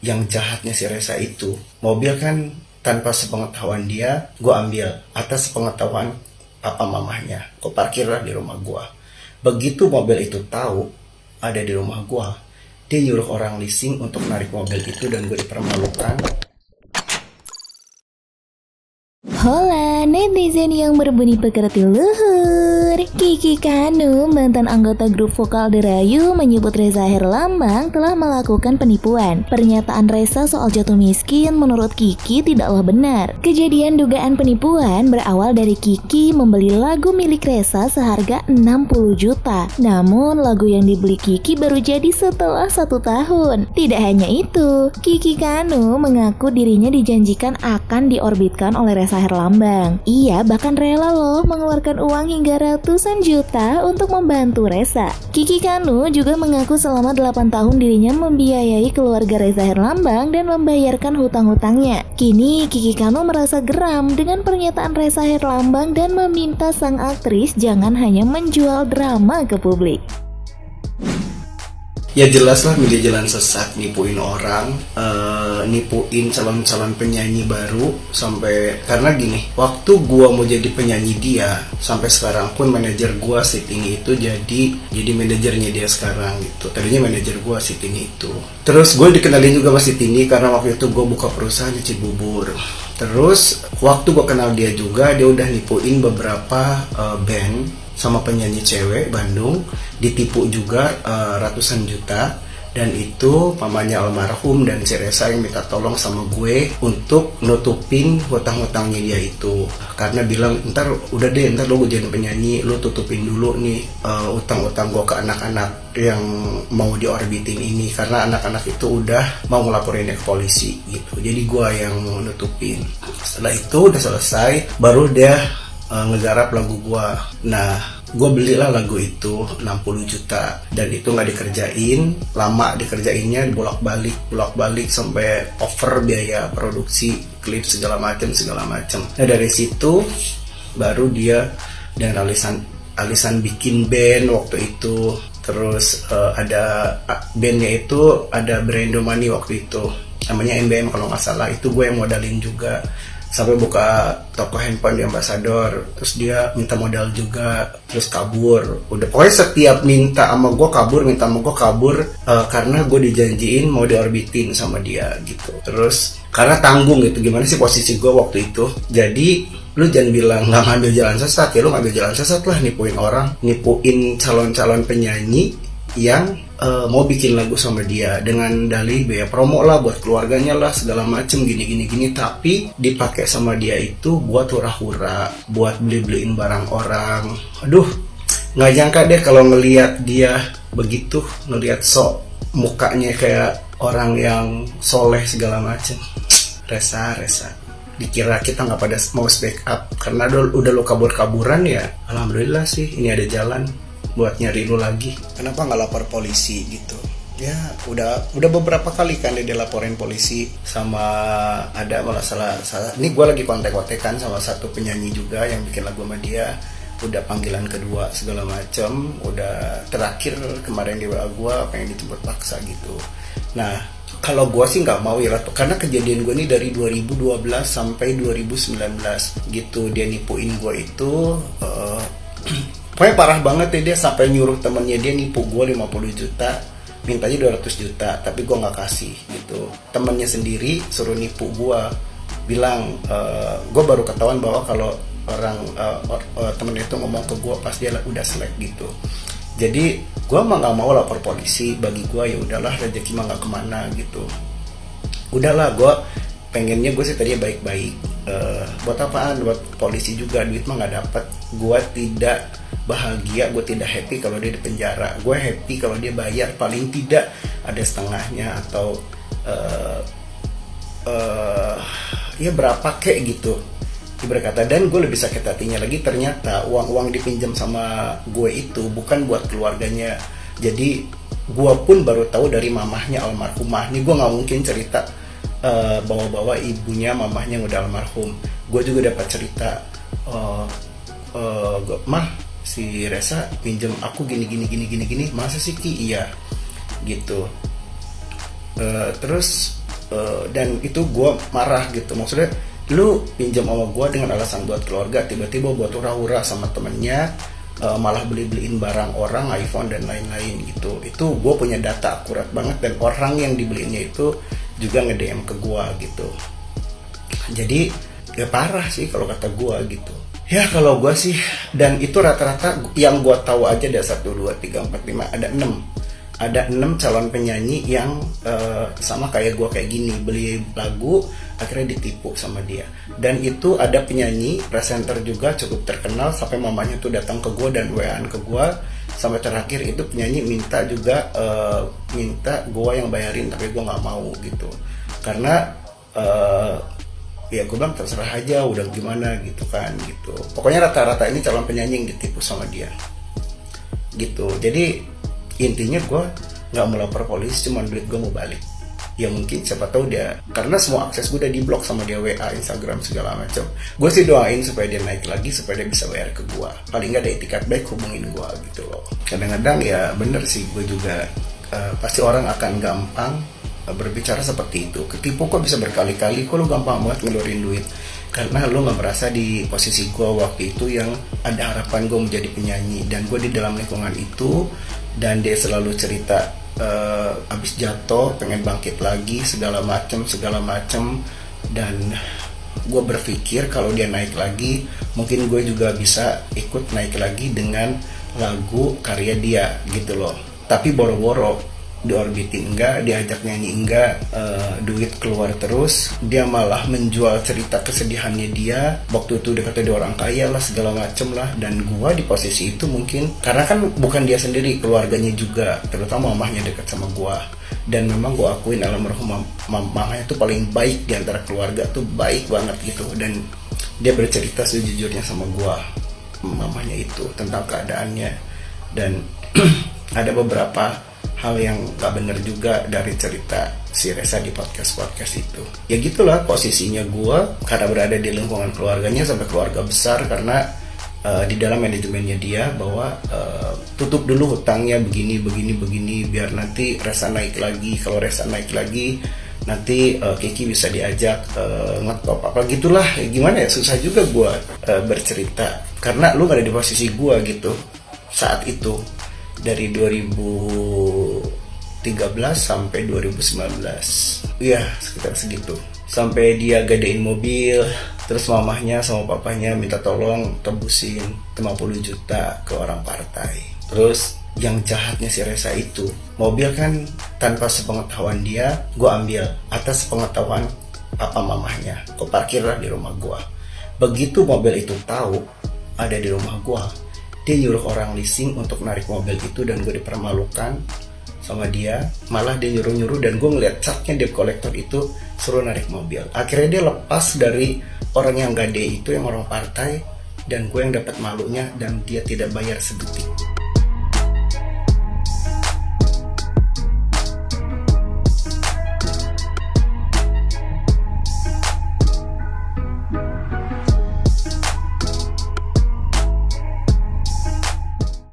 yang jahatnya si Reza itu, mobil kan tanpa sepengetahuan dia gue ambil atas sepengetahuan papa mamahnya, gue parkirlah di rumah gue. Begitu mobil itu tahu ada di rumah gue, dia nyuruh orang leasing untuk narik mobil itu dan gue dipermalukan. Hola netizen yang berbudi pekerti luhur. Kiki Kanu, mantan anggota grup vokal Derayu, menyebut Reza Herlambang telah melakukan penipuan. Pernyataan Reza soal jatuh miskin menurut Kiki tidaklah benar. Kejadian dugaan penipuan berawal dari Kiki membeli lagu milik Reza seharga 60 juta. Namun lagu yang dibeli Kiki baru jadi setelah 1 tahun. Tidak hanya itu, Kiki Kanu mengaku dirinya dijanjikan akan diorbitkan oleh Reza Herlambang. Ia bahkan rela loh mengeluarkan uang hingga ratusan juta untuk membantu Reza. Kiki Kanu juga mengaku selama 8 tahun dirinya membiayai keluarga Reza Herlambang dan membayarkan hutang-hutangnya. Kini Kiki Kanu merasa geram dengan pernyataan Reza Herlambang dan meminta sang aktris jangan hanya menjual drama ke publik. Ya jelas lah milih jalan sesat, nipuin orang, nipuin calon-calon penyanyi baru. Sampai karena gini, waktu gua mau jadi penyanyi dia, sampai sekarang pun manajer gua si Tini itu jadi manajernya dia sekarang gitu. Tadinya manajer gua si Tini itu. Terus gue dikenalin juga sama si Tini karena waktu itu gue buka perusahaan di Cibubur. Terus waktu gue kenal dia juga, dia udah nipuin beberapa band sama penyanyi cewek Bandung, ditipu juga ratusan juta. Dan itu mamanya almarhum dan si Reza yang minta tolong sama gue untuk nutupin hutang-hutangnya dia itu, karena bilang ntar lo gue jadi penyanyi, lo tutupin dulu nih utang-utang gue ke anak-anak yang mau diorbitin ini, karena anak-anak itu udah mau ngelaporin ke polisi gitu, jadi gue yang nutupin. Setelah itu udah selesai baru dia ngegarap lagu gua. Nah, gua belilah lagu itu 60 juta dan itu nggak dikerjain, lama dikerjainnya, bolak-balik sampai over biaya produksi, klip segala macam. Nah, dari situ baru dia dan alisan bikin band waktu itu. Terus ada bandnya itu ada Brandomani waktu itu, namanya MBM kalau nggak salah, itu gue yang modalin juga. Sampai buka toko handphone di Ambassador, terus dia minta modal juga, terus kabur. Udah pokoknya setiap minta sama gue kabur, karena gue dijanjiin mau diorbitin sama dia gitu. Terus karena tanggung gitu, gimana sih posisi gue waktu itu. Jadi lu jangan bilang nggak ngambil jalan sesat, ya lu ngambil jalan sesat lah, nipuin orang, nipuin calon-calon penyanyi yang mau bikin lagu sama dia dengan dalih biaya promo lah buat keluarganya lah segala macem gini, tapi dipakai sama dia itu buat hura-hura, buat beliin barang orang. Aduh, nggak nyangka deh kalau ngelihat dia begitu, ngelihat sok mukanya kayak orang yang soleh segala macem. Reza dikira kita nggak pada mau speak up karena udah lo kabur-kaburan. Ya alhamdulillah sih ini ada jalan buat nyari lu lagi. Kenapa nggak lapor polisi gitu? Ya udah beberapa kali kan dia laporin polisi. Sama ada malah salah ini gue lagi kontek-kontekan sama satu penyanyi juga yang bikin lagu sama dia, udah panggilan kedua segala macam, udah terakhir kemarin di WA gue pengen dijemput paksa gitu. Nah kalau gue sih nggak mau ya, karena kejadian gue ini dari 2012 sampai 2019 gitu, dia nipuin gue itu pokoknya parah banget ya, dia sampai nyuruh temennya dia nipu gue 50 juta, mintanya 200 juta, tapi gue gak kasih gitu. Temennya sendiri suruh nipu gue, bilang gue baru ketahuan bahwa kalau orang temennya itu ngomong ke gue pas dia udah selek gitu. Jadi gue mah gak mau lapor polisi, bagi gue ya udahlah, rezeki mah gak kemana gitu. Udahlah, gue pengennya gue sih tadinya baik-baik, buat apaan, buat polisi juga, duit mah gak dapet. Gue tidak bahagia, gue tidak happy kalau dia di penjara. Gue happy kalau dia bayar paling tidak ada setengahnya atau ya berapa kek gitu berkata. Dan gue lebih sakit hatinya lagi, ternyata uang dipinjam sama gue itu bukan buat keluarganya. Jadi gue pun baru tahu dari mamahnya almarhumah. Nih gue nggak mungkin cerita bawa-bawa ibunya mamahnya yang udah almarhum. Gue juga dapat cerita, mah si Reza pinjam aku gini, masa sih Ki? Iya gitu. Terus Dan itu gue marah gitu, maksudnya lu pinjam sama gue dengan alasan buat keluarga, tiba-tiba buat hura-hura sama temennya, malah beliin barang orang, iPhone dan lain-lain gitu. Itu gue punya data akurat banget, dan orang yang dibeliinnya itu juga nge-DM ke gue gitu. Jadi ya parah sih kalau kata gue gitu. Ya kalau gue sih, dan itu rata-rata yang gue tahu aja ada 1, 2, 3, 4, 5, ada 6 calon penyanyi yang sama kayak gue kayak gini, beli lagu akhirnya ditipu sama dia. Dan itu ada penyanyi presenter juga cukup terkenal sampai mamanya tuh datang ke gue dan WA-an ke gue. Sampai terakhir itu penyanyi minta juga minta gue yang bayarin, tapi gue nggak mau gitu, karena ya gue bilang terserah aja, udah gimana gitu kan gitu. Pokoknya rata-rata ini calon penyanyi yang ditipu sama dia gitu. Jadi intinya gue nggak mau lapor polisi, cuman duit gue mau balik. Ya mungkin siapa tahu dia, karena semua akses gue udah diblok sama dia, WA, Instagram segala macam. Gue sih doain supaya dia naik lagi, supaya dia bisa bayar ke gue. Paling nggak ada etikat baik hubungin gue gitu loh. Kadang-kadang ya bener sih, gue juga pasti orang akan gampang berbicara seperti itu. Ketipu kok bisa berkali-kali, kok lu gampang banget ngeluarin duit, karena lu nggak merasa di posisi gue waktu itu yang ada harapan gue menjadi penyanyi, dan gue di dalam lingkungan itu. Dan dia selalu cerita abis jatuh pengen bangkit lagi segala macem. Dan gue berpikir kalau dia naik lagi, mungkin gue juga bisa ikut naik lagi dengan lagu karya dia gitu loh. Tapi boro-boro diorbitin enggak, diajak nyanyi enggak, duit keluar terus. Dia malah menjual cerita kesedihannya dia, waktu itu dia kata dia orang kaya lah segala macem lah. Dan gua di posisi itu mungkin karena kan bukan dia sendiri, keluarganya juga, terutama mamahnya dekat sama gua. Dan memang gua akuin almarhum mamahnya tuh paling baik di antara keluarga, tuh baik banget gitu. Dan dia bercerita sejujurnya sama gua, mamahnya itu, tentang keadaannya. Dan ada beberapa hal yang gak bener juga dari cerita si Reza di podcast itu. Ya gitulah posisinya gue, karena berada di lingkungan keluarganya sampai keluarga besar, karena di dalam manajemennya dia bahwa tutup dulu hutangnya begini biar nanti Reza naik lagi. Kalau Reza naik lagi nanti Kiki bisa diajak ngetop apa gitulah. Gimana ya, susah juga gue bercerita karena lu gak ada di posisi gue gitu saat itu. Dari 2013 sampai 2019, iya sekitar segitu. Sampai dia gadein mobil, terus mamahnya sama papanya minta tolong tebusin 50 juta ke orang partai. Terus yang jahatnya si Reza itu, mobil kan tanpa sepengetahuan dia, gue ambil atas pengetahuan papa mamahnya. Gue parkirlah di rumah gue. Begitu mobil itu tahu ada di rumah gue, dia nyuruh orang leasing untuk narik mobil itu, dan gue dipermalukan sama dia. Malah dia nyuruh dan gue ngeliat catnya debt collector itu suruh narik mobil. Akhirnya dia lepas dari orang yang gade itu, yang orang partai, dan gue yang dapat malunya, dan dia tidak bayar sedetik.